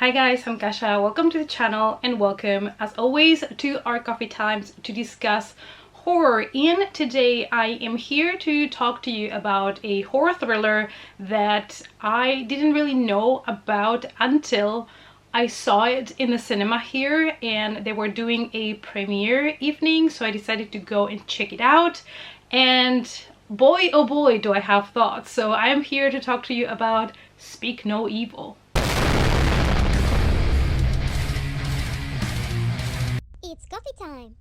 Hi guys, I'm Kasha. Welcome to the channel and welcome as always to our coffee times to discuss horror. And today I am here to talk to you about a horror thriller that I didn't really know about until I saw it in the cinema here and they were doing a premiere evening, so I decided to go and check it out. And boy oh boy do I have thoughts. So I am here to talk to you about Speak No Evil. It's coffee time.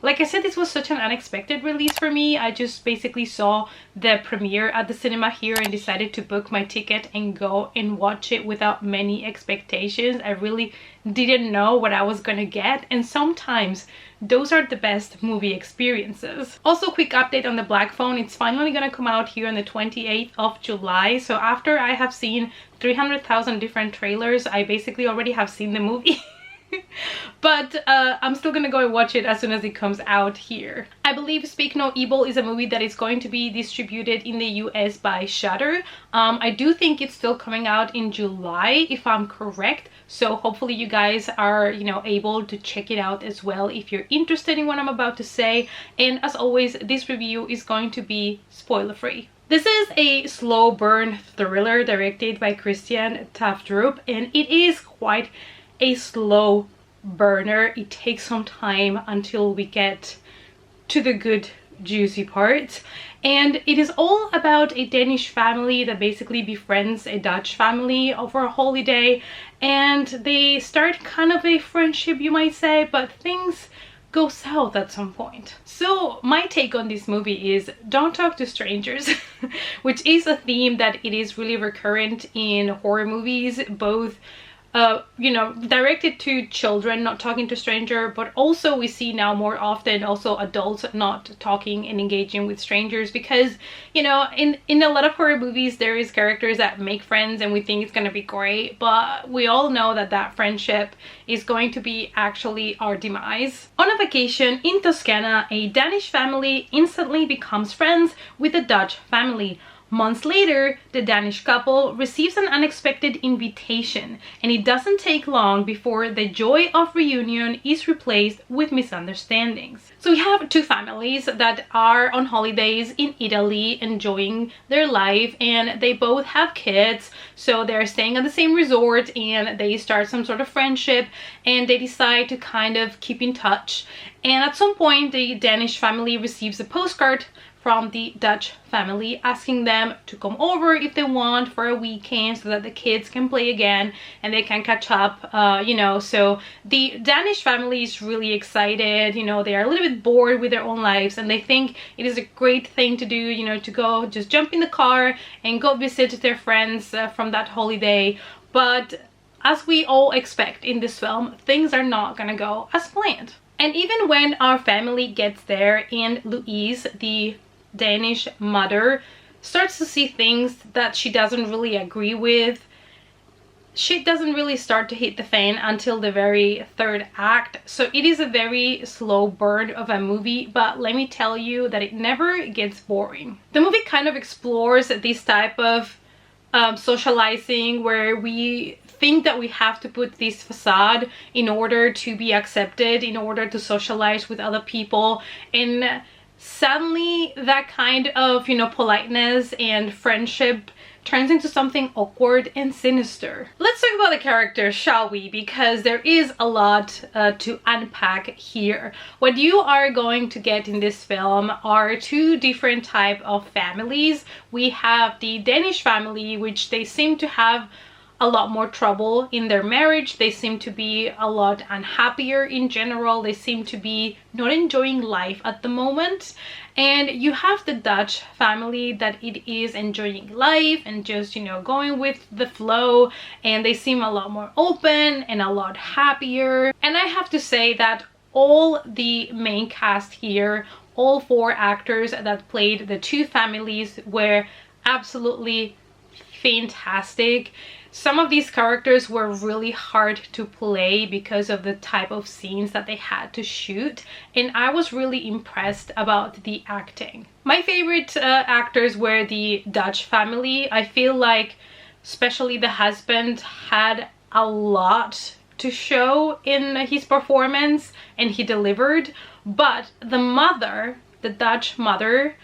Like I said, this was such an unexpected release for me. I just basically saw the premiere at the cinema here and decided to book my ticket and go and watch it without many expectations. I really didn't know what I was gonna get, and sometimes those are the best movie experiences. Also, quick update on the Black Phone. It's finally gonna come out here on the 28th of July. So after I have seen 300,000 different trailers, I basically already have seen the movie. But I'm still gonna go and watch it as soon as it comes out here. I believe Speak No Evil is a movie that is going to be distributed in the US by Shudder. I do think it's still coming out in July, if I'm correct. So hopefully you guys are, able to check it out as well if you're interested in what I'm about to say. And as always, this review is going to be spoiler free. This is a slow burn thriller directed by Christian Tafdrup, and it is quite a slow burner. It takes some time until we get to the good juicy parts, and it is all about a Danish family that basically befriends a Dutch family over a holiday, and they start kind of a friendship, you might say, but things go south at some point. So my take on this movie is don't talk to strangers, which is a theme that it is really recurrent in horror movies, both directed to children, not talking to stranger, but also we see now more often also adults not talking and engaging with strangers, because in a lot of horror movies there is characters that make friends and we think it's going to be great, but we all know that that friendship is going to be actually our demise. On a vacation in Toscana, a Danish family instantly becomes friends with a Dutch family. Months later, the Danish couple receives an unexpected invitation, and it doesn't take long before the joy of reunion is replaced with misunderstandings. So we have two families that are on holidays in Italy enjoying their life, and they both have kids, so they're staying at the same resort and they start some sort of friendship and they decide to kind of keep in touch. And at some point, the Danish family receives a postcard from the Dutch family asking them to come over if they want for a weekend so that the kids can play again and they can catch up, so the Danish family is really excited. They are a little bit bored with their own lives and they think it is a great thing to do, to go just jump in the car and go visit their friends from that holiday. But as we all expect in this film, things are not gonna go as planned. And even when our family gets there and Louise, the Danish mother, starts to see things that she doesn't really agree with, shit doesn't really start to hit the fan until the very third act. So it is a very slow burn of a movie, but let me tell you that it never gets boring. The movie kind of explores this type of socializing where we think that we have to put this facade in order to be accepted, in order to socialize with other people, and suddenly that kind of politeness and friendship turns into something awkward and sinister. Let's talk about the characters, shall we? Because there is a lot to unpack here. What you are going to get in this film are two different type of families. We have the Danish family, which they seem to have a lot more trouble in their marriage. They seem to be a lot unhappier in general. They seem to be not enjoying life at the moment. And you have the Dutch family that it is enjoying life and just going with the flow, and they seem a lot more open and a lot happier. And I have to say that all the main cast here, all four actors that played the two families, were absolutely fantastic. Some of these characters were really hard to play because of the type of scenes that they had to shoot, and I was really impressed about the acting. My favorite actors were the Dutch family. I feel like especially the husband, had a lot to show in his performance, and he delivered. But the mother, the Dutch mother,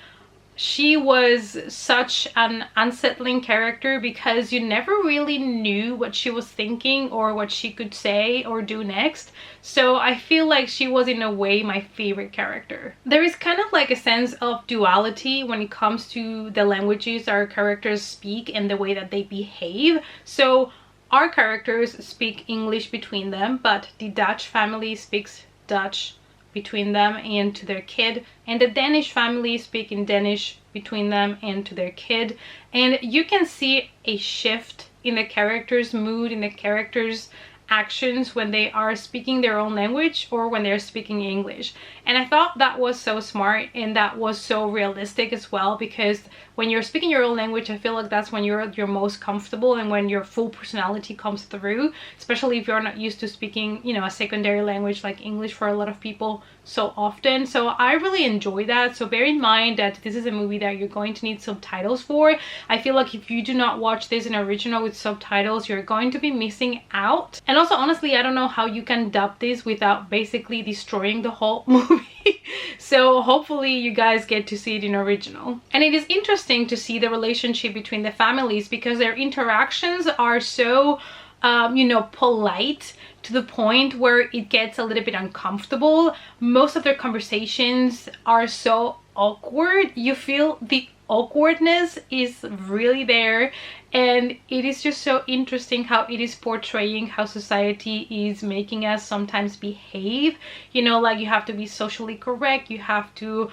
she was such an unsettling character because you never really knew what she was thinking or what she could say or do next. So I feel like she was in a way my favorite character. There is kind of like a sense of duality when it comes to the languages our characters speak and the way that they behave. So our characters speak English between them, but the Dutch family speaks Dutch between them and to their kid, and the Danish family speak in Danish between them and to their kid. And you can see a shift in the characters' mood, in the characters' actions when they are speaking their own language or when they're speaking English. And I thought that was so smart, and that was so realistic as well, because when you're speaking your own language, I feel like that's when you're your most comfortable and when your full personality comes through, especially if you're not used to speaking, you know, a secondary language like English for a lot of people so often. So I really enjoy that. So bear in mind that this is a movie that you're going to need subtitles for. I feel like if you do not watch this in original with subtitles, you're going to be missing out. And also, honestly, I don't know how you can dub this without basically destroying the whole movie. So hopefully you guys get to see it in original. And it is interesting to see the relationship between the families because their interactions are so you know, polite to the point where it gets a little bit uncomfortable. Most of their conversations are so awkward. You feel the awkwardness is really there, and it is just so interesting how it is portraying how society is making us sometimes behave. You know, like you have to be socially correct, you have to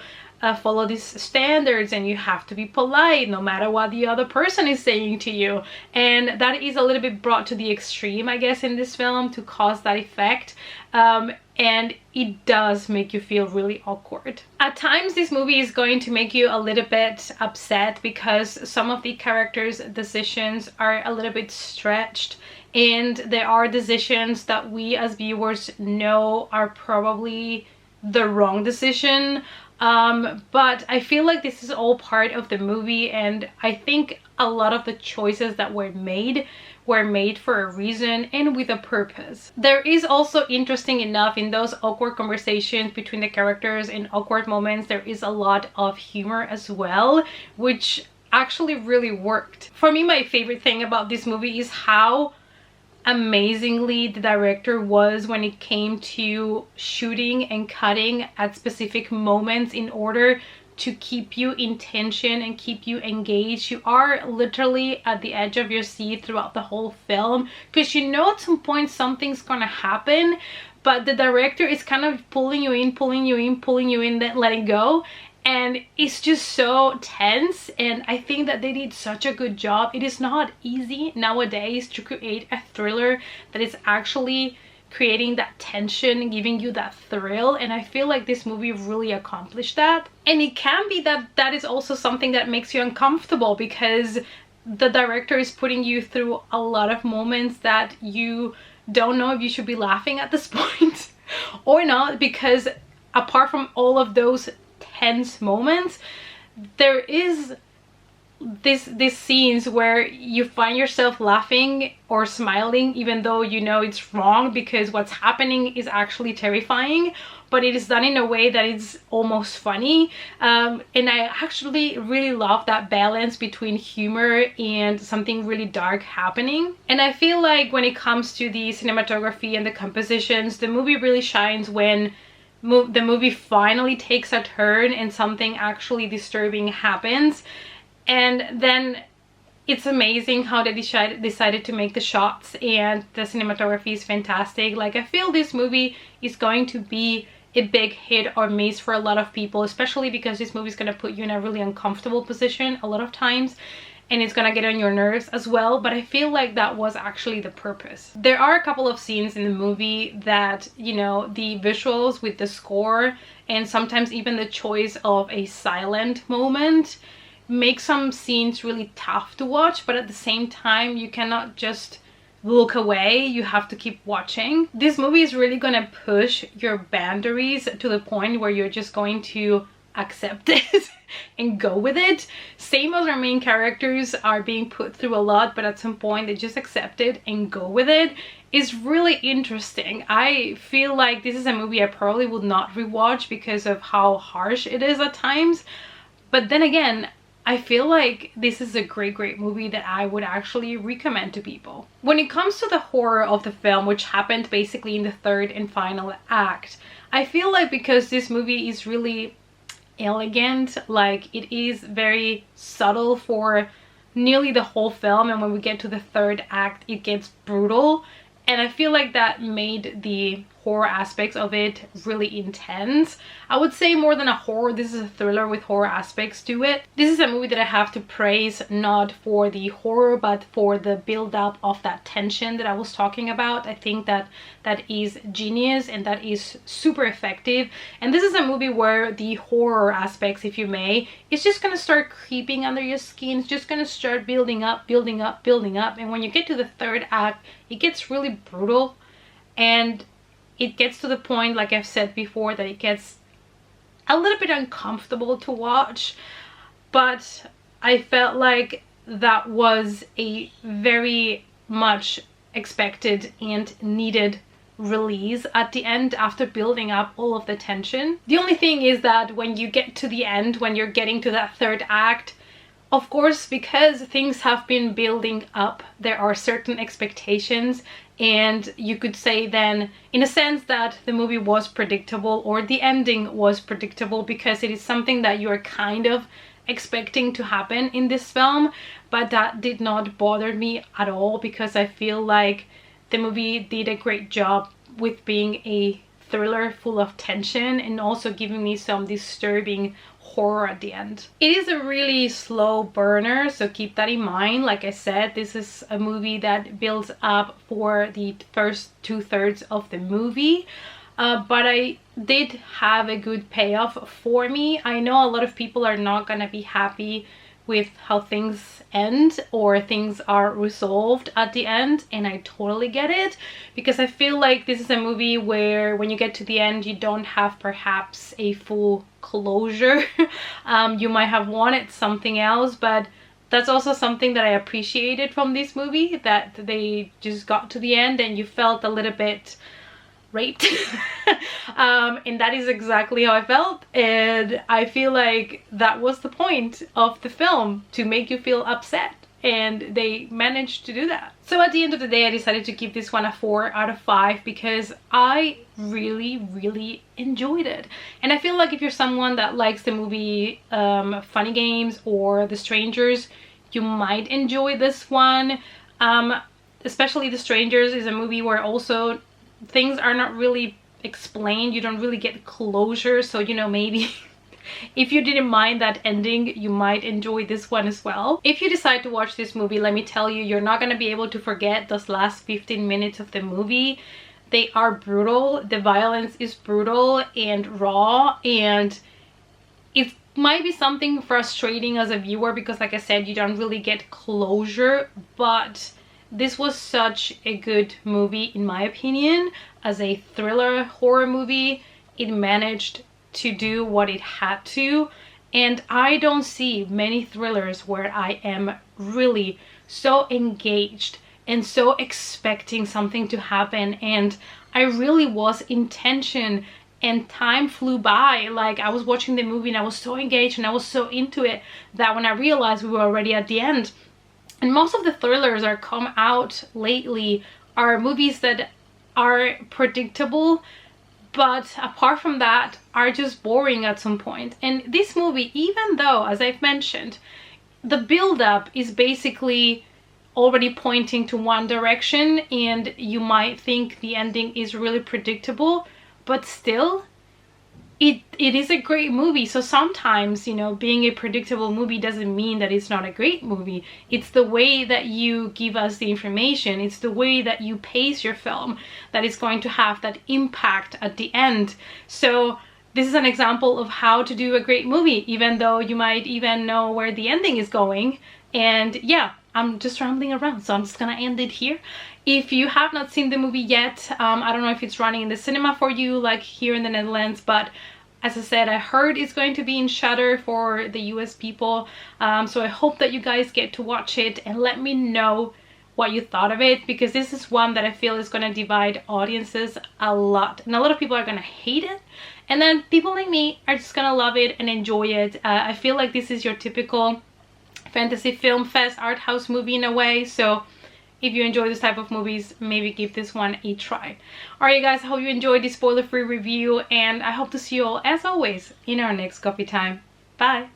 follow these standards, and you have to be polite no matter what the other person is saying to you. And that is a little bit brought to the extreme, I guess, in this film to cause that effect. And it does make you feel really awkward. At times this movie is going to make you a little bit upset because some of the characters' decisions are a little bit stretched, and there are decisions that we as viewers know are probably the wrong decision. But I feel like this is all part of the movie, and I think a lot of the choices that were made for a reason and with a purpose. There is also, interesting enough, in those awkward conversations between the characters and awkward moments, there is a lot of humor as well, which actually really worked. For me, my favorite thing about this movie is how amazingly the director was when it came to shooting and cutting at specific moments in order to keep you in tension and keep you engaged. You are literally at the edge of your seat throughout the whole film because you know at some point something's gonna happen, but the director is kind of pulling you in, then letting go. And it's just so tense, and I think that they did such a good job. It is not easy nowadays to create a thriller that is actually creating that tension, giving you that thrill, and I feel like this movie really accomplished that. And it can be that that is also something that makes you uncomfortable because the director is putting you through a lot of moments that you don't know if you should be laughing at this point or not, because apart from all of those tense moments, there is these scenes where you find yourself laughing or smiling even though you know it's wrong because what's happening is actually terrifying, but it is done in a way that is almost funny. And I actually really love that balance between humor and something really dark happening. And I feel like when it comes to the cinematography and the compositions, the movie really shines when the movie finally takes a turn and something actually disturbing happens. And then it's amazing how they decided to make the shots, and the cinematography is fantastic. Like, I feel this movie is going to be a big hit or miss for a lot of people, especially because this movie is going to put you in a really uncomfortable position a lot of times, and it's gonna get on your nerves as well, but I feel like that was actually the purpose. There are a couple of scenes in the movie that, you know, the visuals with the score and sometimes even the choice of a silent moment make some scenes really tough to watch, but at the same time you cannot just look away, you have to keep watching. This movie is really gonna push your boundaries to the point where you're just going to accept it and go with it. Same as our main characters are being put through a lot, but at some point they just accept it and go with it. Is really interesting. I feel like this is a movie I probably would not rewatch because of how harsh it is at times. But then again, I feel like this is a great movie that I would actually recommend to people. When it comes to the horror of the film, which happened basically in the third and final act, I feel like because this movie is really elegant, like it is very subtle for nearly the whole film, and when we get to the third act it gets brutal, and I feel like that made the horror aspects of it really intense. I would say more than a horror, this is a thriller with horror aspects to it. This is a movie that I have to praise, not for the horror but for the build up of that tension that I was talking about. I think that that is genius and that is super effective, and this is a movie where the horror aspects, if you may, is just gonna start creeping under your skin. It's just gonna start building up, and when you get to the third act it gets really brutal, and it gets to the point, like I've said before, that it gets a little bit uncomfortable to watch. But I felt like that was a very much expected and needed release at the end after building up all of the tension. The only thing is that when you get to the end, when you're getting to that third act, of course, because things have been building up, there are certain expectations, and you could say then in a sense that the movie was predictable, or the ending was predictable, because it is something that you are kind of expecting to happen in this film. But that did not bother me at all, because I feel like the movie did a great job with being a thriller full of tension and also giving me some disturbing horror at the end. It is a really slow burner, so keep that in mind. Like I said, this is a movie that builds up for the first 2/3 of the movie, but I did have a good payoff for me. I know a lot of people are not gonna be happy with how things end or things are resolved at the end, and I totally get it, because I feel like this is a movie where when you get to the end you don't have perhaps a full closure. You might have wanted something else, but that's also something that I appreciated from this movie, that they just got to the end and you felt a little bit raped. And that is exactly how I felt, and I feel like that was the point of the film, to make you feel upset, and they managed to do that. So at the end of the day I decided to give this one a 4 out of 5 because I really enjoyed it. And I feel like if you're someone that likes the movie Funny Games or The Strangers, you might enjoy this one. Especially The Strangers is a movie where also things are not really explained, you don't really get closure, so you know, maybe if you didn't mind that ending you might enjoy this one as well. If you decide to watch this movie, let me tell you, you're not going to be able to forget those last 15 minutes of the movie. They are brutal, the violence is brutal and raw, and it might be something frustrating as a viewer because, like I said, you don't really get closure, but this was such a good movie in my opinion. As a thriller horror movie, it managed to do what it had to, and I don't see many thrillers where I am really so engaged and so expecting something to happen, and I really was in tension and time flew by. Like, I was watching the movie and I was so engaged and I was so into it that when I realized we were already at the end. And most of the thrillers that come out lately are movies that are predictable, but apart from that are just boring at some point. And this movie, even though, as I've mentioned, the build-up is basically already pointing to one direction and you might think the ending is really predictable, but still it is a great movie. So sometimes, you know, being a predictable movie doesn't mean that it's not a great movie. It's the way that you give us the information, it's the way that you pace your film that is going to have that impact at the end. So this is an example of how to do a great movie, even though you might even know where the ending is going. And yeah, I'm just rambling around, so I'm just gonna end it here. If you have not seen the movie yet, I don't know if it's running in the cinema for you like here in the Netherlands, but As I said, I heard it's going to be in Shudder for the US people, so I hope that you guys get to watch it and let me know what you thought of it, because this is one that I feel is going to divide audiences a lot, and a lot of people are going to hate it, and then people like me are just gonna love it and enjoy it. I feel like this is your typical fantasy film fest art house movie in a way, so if you enjoy this type of movies, maybe give this one a try. Alright you guys, I hope you enjoyed this spoiler-free review, and I hope to see you all, as always, in our next coffee time. Bye!